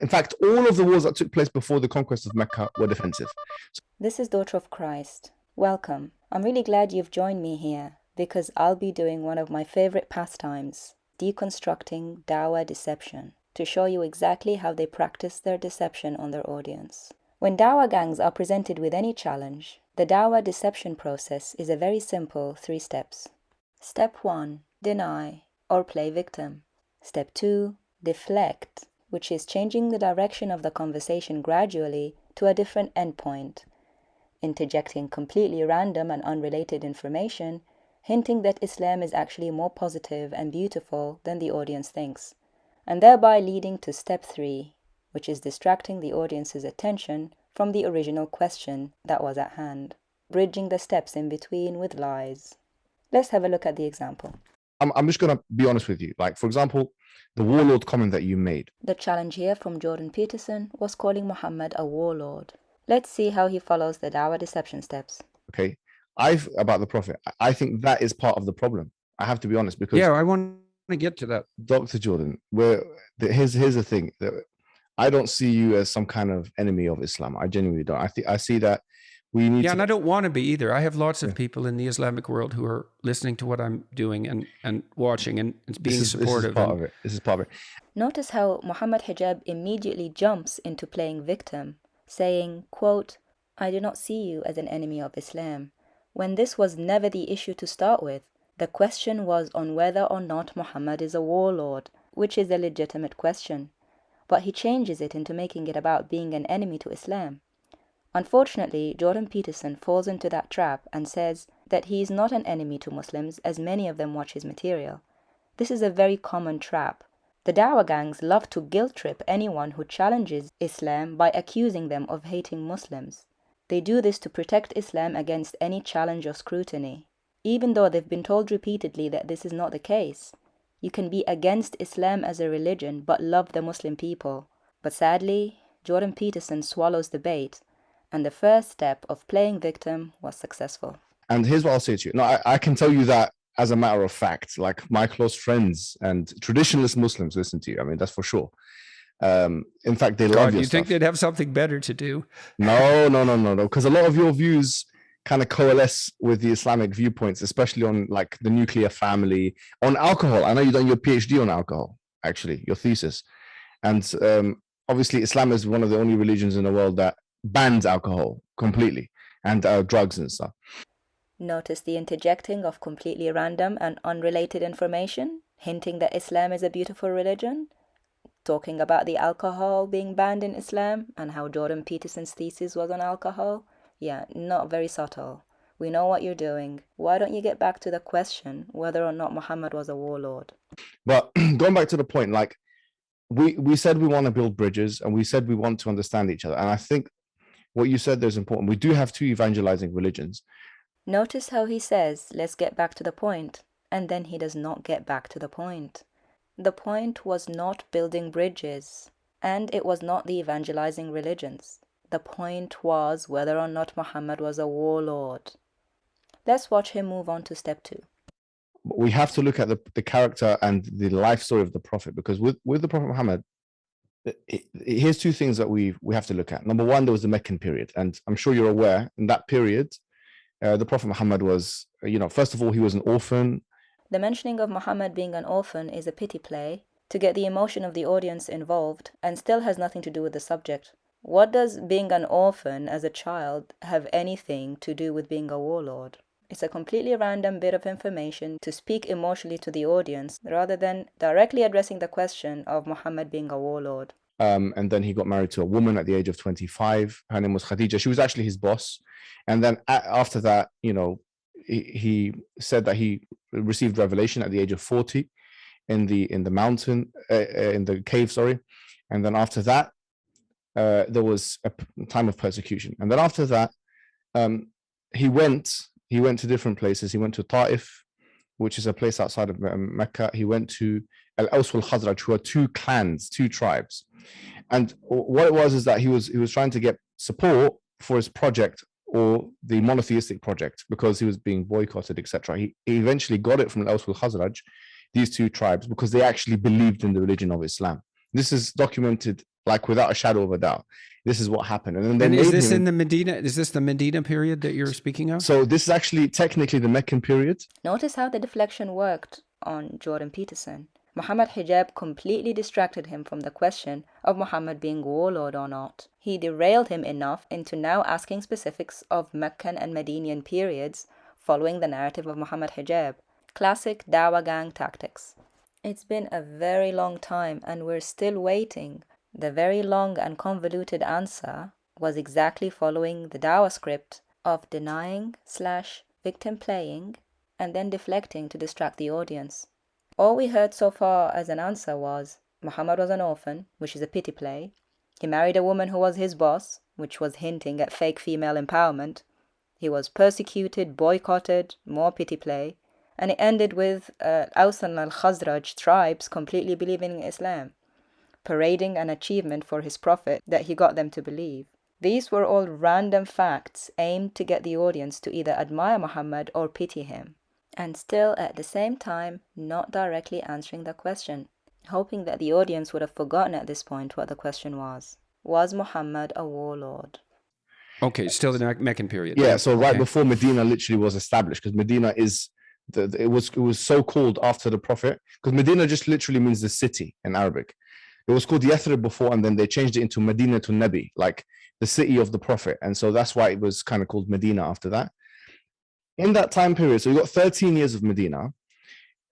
In fact, all of the wars that took place before the conquest of Mecca were defensive. This is Daughter of Christ. Welcome. I'm really glad you've joined me here because I'll be doing one of my favorite pastimes, deconstructing Dawah deception, to show you exactly how they practice their deception on their audience. When Dawah gangs are presented with any challenge, the Dawah deception process is a very simple 3 steps. Step 1, deny or play victim. Step 2, deflect, which is changing the direction of the conversation gradually to a different endpoint, interjecting completely random and unrelated information, hinting that Islam is actually more positive and beautiful than the audience thinks, and thereby leading to step 3, which is distracting the audience's attention from the original question that was at hand, bridging the steps in between with lies. Let's have a look at the example. I'm just going to be honest with you. Like, for example, the warlord comment that you made. The challenge here from Jordan Peterson was calling Muhammad a warlord. Let's see how he follows the Dawah deception steps. Okay, about the Prophet, I think that is part of the problem. I have to be honest, because I want to get to that. Dr. Jordan, here's the thing. I don't see you as some kind of enemy of Islam. I genuinely don't. I see that we need and I don't want to be either. I have lots of people in the Islamic world who are listening to what I'm doing and watching and being supportive. This is part of it. Notice how Muhammad Hijab immediately jumps into playing victim, saying, quote, "I do not see you as an enemy of Islam," when this was never the issue to start with. The question was on whether or not Muhammad is a warlord, which is a legitimate question. But he changes it into making it about being an enemy to Islam. Unfortunately, Jordan Peterson falls into that trap and says that he is not an enemy to Muslims as many of them watch his material. This is a very common trap. The Dawah gangs love to guilt trip anyone who challenges Islam by accusing them of hating Muslims. They do this to protect Islam against any challenge or scrutiny, even though they've been told repeatedly that this is not the case. You can be against Islam as a religion but love the Muslim people. But sadly, Jordan Peterson swallows the bait, and the first step of playing victim was successful. And here's what I'll say to you. No, I can tell you that as a matter of fact. Like, my close friends and traditionalist Muslims listen to you. I mean, that's for sure. In fact, they love your you stuff. Think they'd have something better to do? No. Because a lot of your views kind of coalesce with the Islamic viewpoints, especially on like the nuclear family, on alcohol. I know you've done your PhD on alcohol, actually, your thesis. And obviously, Islam is one of the only religions in the world that bans alcohol completely, and drugs and stuff. Notice the interjecting of completely random and unrelated information, hinting that Islam is a beautiful religion, talking about the alcohol being banned in Islam and how Jordan Peterson's thesis was on alcohol. Yeah, not very subtle. We know what you're doing. Why don't you get back to the question whether or not Muhammad was a warlord? But going back to the point, like, we said we want to build bridges, and we said we want to understand each other. And I think what you said there is important. We do have 2 evangelizing religions. Notice how he says, let's get back to the point, and then he does not get back to the point. The point was not building bridges, and it was not the evangelizing religions. The point was whether or not Muhammad was a warlord. Let's watch him move on to step 2. We have to look at the character and the life story of the Prophet, because with the Prophet Muhammad, here's 2 things that we have to look at. Number 1, there was the Meccan period, and I'm sure you're aware in that period, the Prophet Muhammad was, first of all, he was an orphan. The mentioning of Muhammad being an orphan is a pity play to get the emotion of the audience involved, and still has nothing to do with the subject. What does being an orphan as a child have anything to do with being a warlord? It's a completely random bit of information to speak emotionally to the audience rather than directly addressing the question of Muhammad being a warlord. And then he got married to a woman at the age of 25. Her name was Khadija. She was actually his boss. And then after that, he said that he received revelation at the age of 40 in the mountain, in the cave, sorry. And then after that, there was a time of persecution. And then after that, he went to different places. He went to Ta'if, which is a place outside of Mecca. He went to Al-Aws wal-Khazraj, who are 2 clans, 2 tribes. And what it was is that he was trying to get support for his project, or the monotheistic project, because he was being boycotted, etc. He eventually got it from Al-Aws wal-Khazraj, these 2 tribes, because they actually believed in the religion of Islam. This is documented like without a shadow of a doubt. This is what happened. And then they And made is this him. in the Medina? Is this the Medina period that you're speaking of? So this is actually technically the Meccan period. Notice how the deflection worked on Jordan Peterson. Muhammad Hijab completely distracted him from the question of Muhammad being warlord or not. He derailed him enough into now asking specifics of Meccan and Medinian periods following the narrative of Muhammad Hijab. Classic Dawah gang tactics. It's been a very long time and we're still waiting. The very long and convoluted answer was exactly following the Dawah script of denying/victim playing and then deflecting to distract the audience. All we heard so far as an answer was Muhammad was an orphan, which is a pity play. He married a woman who was his boss, which was hinting at fake female empowerment. He was persecuted, boycotted, more pity play. And it ended with Aus and al-Khazraj tribes completely believing in Islam, parading an achievement for his prophet that he got them to believe. These were all random facts aimed to get the audience to either admire Muhammad or pity him, and still at the same time not directly answering the question, hoping that the audience would have forgotten at this point what the question was. Was Muhammad a warlord? Okay, still the Meccan period. Yeah, so right okay. before Medina literally was established, because Medina is it was so called after the Prophet, because Medina just literally means the city in Arabic. It was called Yathrib before, and then they changed it into Medina to Nabi, like the city of the Prophet, and so that's why it was kind of called Medina after that. In that time period, so you got 13 years of Medina.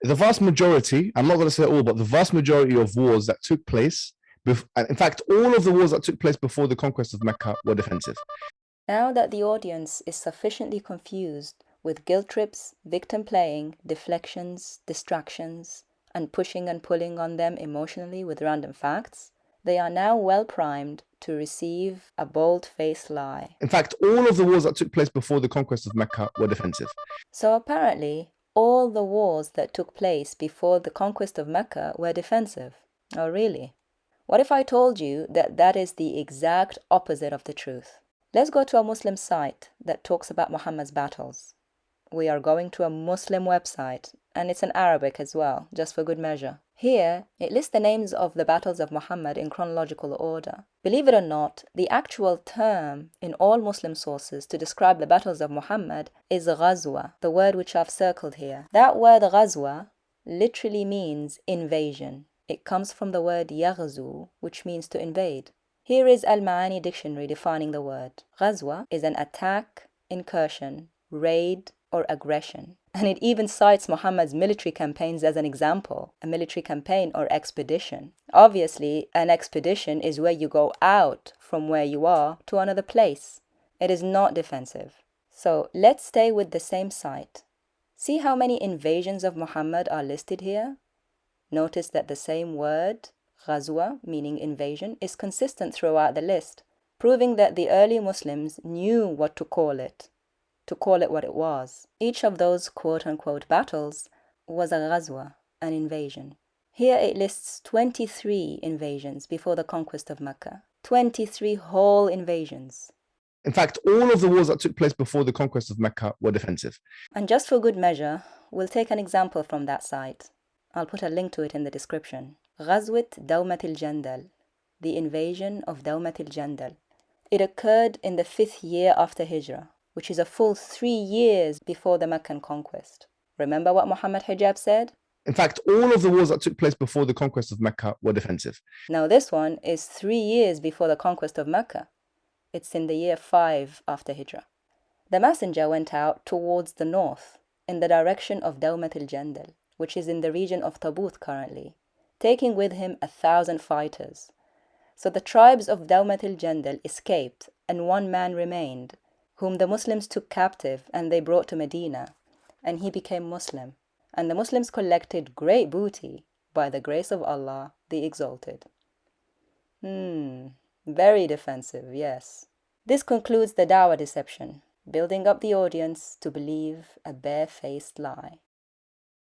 The vast majority, I'm not going to say all, but the vast majority of wars that took place, in fact, all of the wars that took place before the conquest of Mecca were defensive. Now that the audience is sufficiently confused with guilt trips, victim playing, deflections, distractions, and pushing and pulling on them emotionally with random facts, they are now well primed to receive a bold-faced lie. In fact, all of the wars that took place before the conquest of Mecca were defensive. So apparently, all the wars that took place before the conquest of Mecca were defensive. Oh, really? What if I told you that that is the exact opposite of the truth? Let's go to a Muslim site that talks about Muhammad's battles. We are going to a Muslim website, and it's in Arabic as well, just for good measure. Here, it lists the names of the battles of Muhammad in chronological order. Believe it or not, the actual term in all Muslim sources to describe the battles of Muhammad is ghazwa, the word which I've circled here. That word ghazwa literally means invasion. It comes from the word yaghzu, which means to invade. Here is Al-Ma'ani dictionary defining the word. Ghazwa is an attack, incursion, raid, or aggression. And it even cites Muhammad's military campaigns as an example, a military campaign or expedition. Obviously, an expedition is where you go out from where you are to another place. It is not defensive. So let's stay with the same site. See how many invasions of Muhammad are listed here? Notice that the same word, ghazwa, meaning invasion, is consistent throughout the list, proving that the early Muslims knew what to call it what it was. Each of those quote-unquote battles was a ghazwa, an invasion. Here it lists 23 invasions before the conquest of Mecca. 23 whole invasions. In fact, all of the wars that took place before the conquest of Mecca were defensive. And just for good measure, we'll take an example from that site. I'll put a link to it in the description. Ghazwat Dawmat al-Jandal, the invasion of Dawmat al-Jandal. It occurred in the 5th year after Hijrah, which is a full 3 years before the Meccan conquest. Remember what Muhammad Hijab said? In fact, all of the wars that took place before the conquest of Mecca were defensive. Now this one is 3 years before the conquest of Mecca. It's in the year 5 after Hijrah. The messenger went out towards the north, in the direction of Dawmat al-Jandal, which is in the region of Tabut currently, taking with him 1,000 fighters. So the tribes of Dawmat al-Jandal escaped, and one man remained, whom the Muslims took captive and they brought to Medina, and he became Muslim. And the Muslims collected great booty by the grace of Allah, the Exalted. Very defensive, yes. This concludes the Dawah deception, building up the audience to believe a bare-faced lie.